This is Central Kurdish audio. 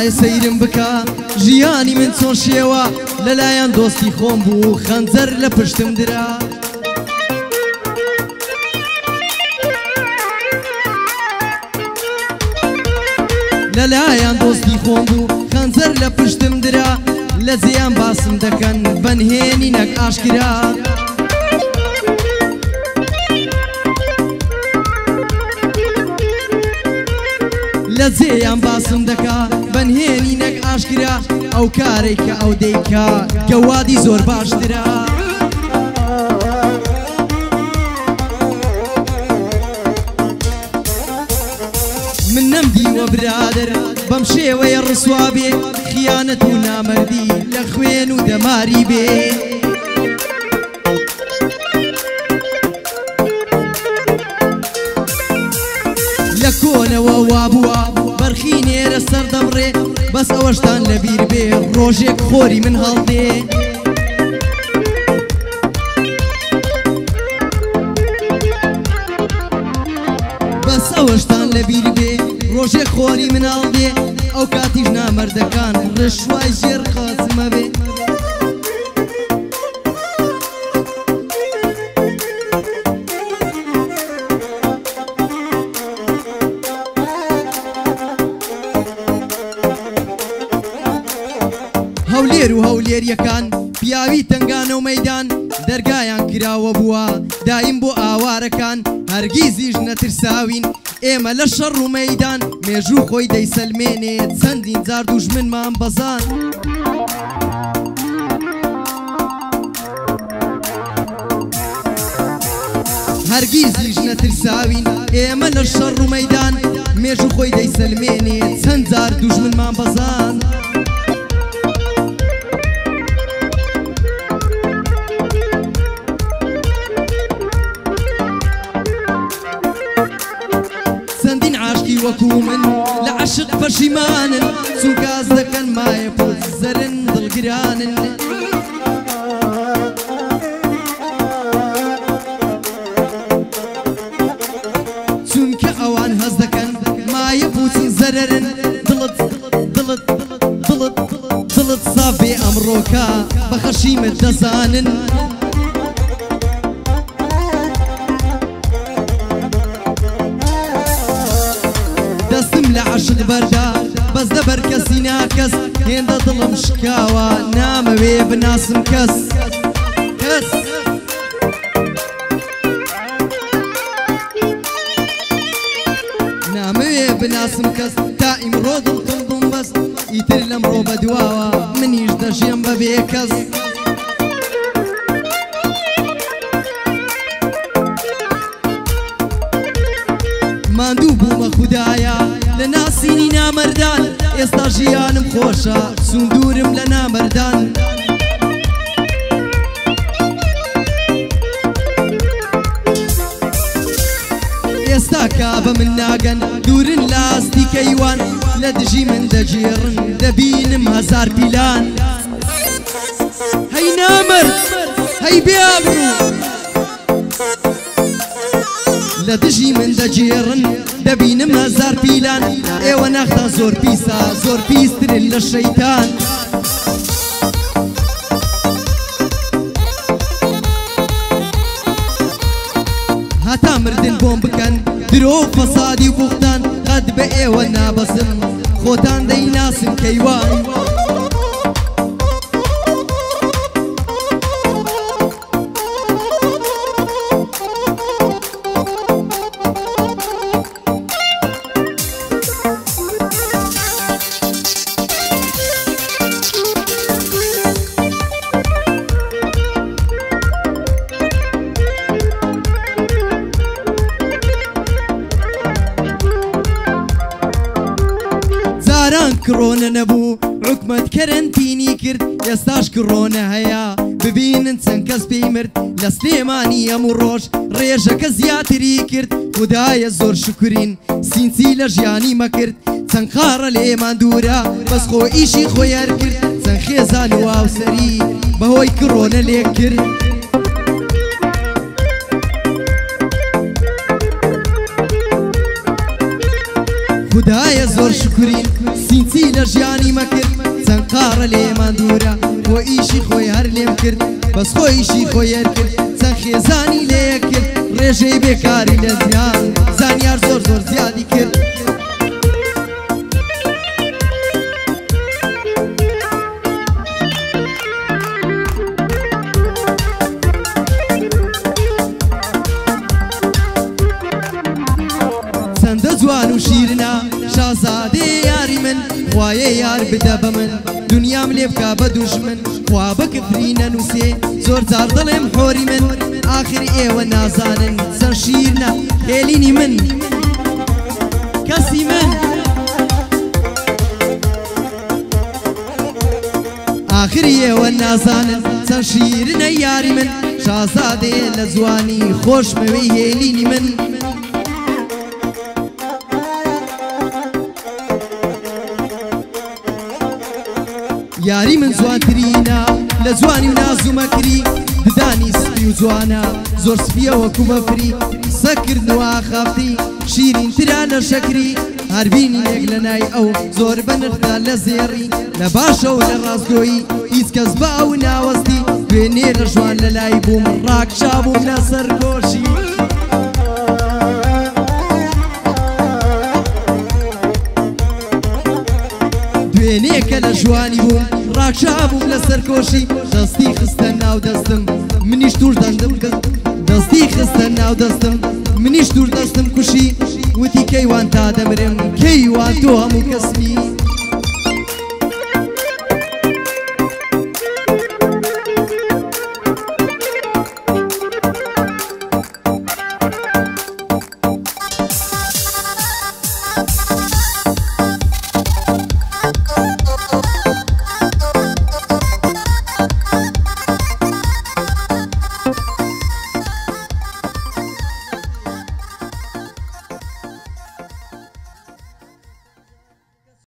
خدای سەیرم بکە ژیانی من چۆن شێوە لەلایەن دۆستی خۆم بوو خەنجەر لە پشتم درا لەلایەن دۆستی خۆم بوو خەنجەر لە پشتم درا لە جێیان باسم دەکەن بەنهێنی نەک ئاشکرا لە جێیان باسم دەکا بەنهێنی نەک ئاشکرا ئەو کارێک کە ئەو دەیکا گەوادی زۆر باشترا من نەمدیوە برادر بەم شێوەیە ڕسوا بێ خیانەت و نامەردی لە خوێن و دەماری بێ لە کۆنەوە وابووە بەرخی نێرە سەر دەمڕێ بەس ئەوەشتان لەبیر بێ ڕۆژێک خۆری من هەڵدێ بەس ئەوەشتان لەبیر بێ ڕۆژێک خۆری من هەڵدێ ئەو کاتیش نامەردەکان ڕشوای ژێر خاتمە بێ هەولێر و هەولێریەکان پیاوی تنگانە و مەیدان دەرگایان کراوە بووە دایم بۆ ئاوارەکان هەرگیزیش نەترساوین ئێمە لە شەڕ و مەیدان مێژوو خۆی دەیسەلمێنێ چەندین جار دوژمنمان بەزان هەرگیزیش نەترساوین ئێمە لە شەڕ و مەیدان مێژوو خۆی دەیسەلمێنێ چەند جار دوژمنمان بەزان وەکو من لە عەشق پەشیمانن چون گاز دەکەن مایە پۆت زەرن دڵگرانن چونکە ئەوان هەز دەکەن مایە پوچین زەرەرن دڵت دڵت دڵت دڵت ساف بێ ئەمڕۆکە بە خەشیمت دەزانن لە عەشق بەردا بەس دەبەر کەسی ناکەس هێندە دڵم شکاوە نامەوێ بناسم کەس کەس نامەوێ بناسم کەس تا ئیمڕۆ دڵتم بەس ئیتر لەمڕۆ بەدواوە منیش دەژیم بەبێ کەس ماندوو بوومە خودایە لە ناسینی نامەردان ئێستا ژیانم خۆشە سوندورم لە نامەردان ئێستا کابە من ناگەن دوورن لاستی کەیوان لە دژی من دەجێڕن دەبینم هەزار پیلان هەی نامەرد هەی بێبڕوو لە دژی من دەجێڕن دەبینم هەزار پیلان ئێوە نەختان زۆر پیسە زۆر پیسترن لە شەیتان هەتا مردن بۆم بکەن درۆ و فەسادی و بوختان قەت بە ئێوە نابەسم خۆتان دەیناسن کەیوان کڕۆنە نەبوو حکومەت کەرەنتینی کرد ئێستاش کڕۆنە هەیە ببینن چەند کەس پێی مرد لە سلێمانی هەموو ڕۆژ ڕێژەکە زیاتری کرد خودایە زۆر شکرین سینچی لە ژیانی مەکرد چەند خاڕە لێمان دوورە بەس خۆ ئیشی خۆیار کرد چەند خێزان و هاوسەری بەهۆی کڕۆنە لێ کرد خدایە زۆر شکرین سینچی لە ژیانی مەکرد چەند قاڕە لێمان دوورە بۆ ئیشی خۆی هەر لێم کرد بەس خۆی ئیشی خۆی هەر کرد چەند خێزانی لێیە کرد ڕێژەی بێکاری لە زیان زانیار زۆر زۆر زیادی کرد چەندە جوان و شیرنا شازادێ یاری من خوایە یار بدە بە من دنیام لێ بکا بە دوژمن خوا بە کفری نەنووسێ زۆر جار دڵێم حۆری من ئاخر ئێوە نازانن چەند شیرنە هێلینی من کەسی من آخر ئێوە نازانن چەند شیرنە یاری من شازادێ لە جوانی خۆشمەوەی هێلینی من یاری من جوانترینە لە جوانی و ناز و مەکری ددانی سپی و جوانە زۆر سپیە وەکو مەفری سەکردنەوە ئاخافتی شیرینترا لە شەکری هەربینی لێک لە نای ئەو زۆر بەنرخدا لە زێڕی لە باشەوە لە ڕاستگۆیی هیچ کەس بە ئەو ناوەستی دوێنێ لە ژوان لە لای بووم ڕاکشابووم لە سەرگۆشی دوێنێکە لە ژوانی بووم ڕاکشابووم لە سەرکۆشی دەستی خستە ناو دەستم منیش توش دەندم کرد دەستی خستە ناو دەستم منیش توش دەستم کوشی وتی کەیوان تا دەمرم کەیوان تۆ هەموو کەسمی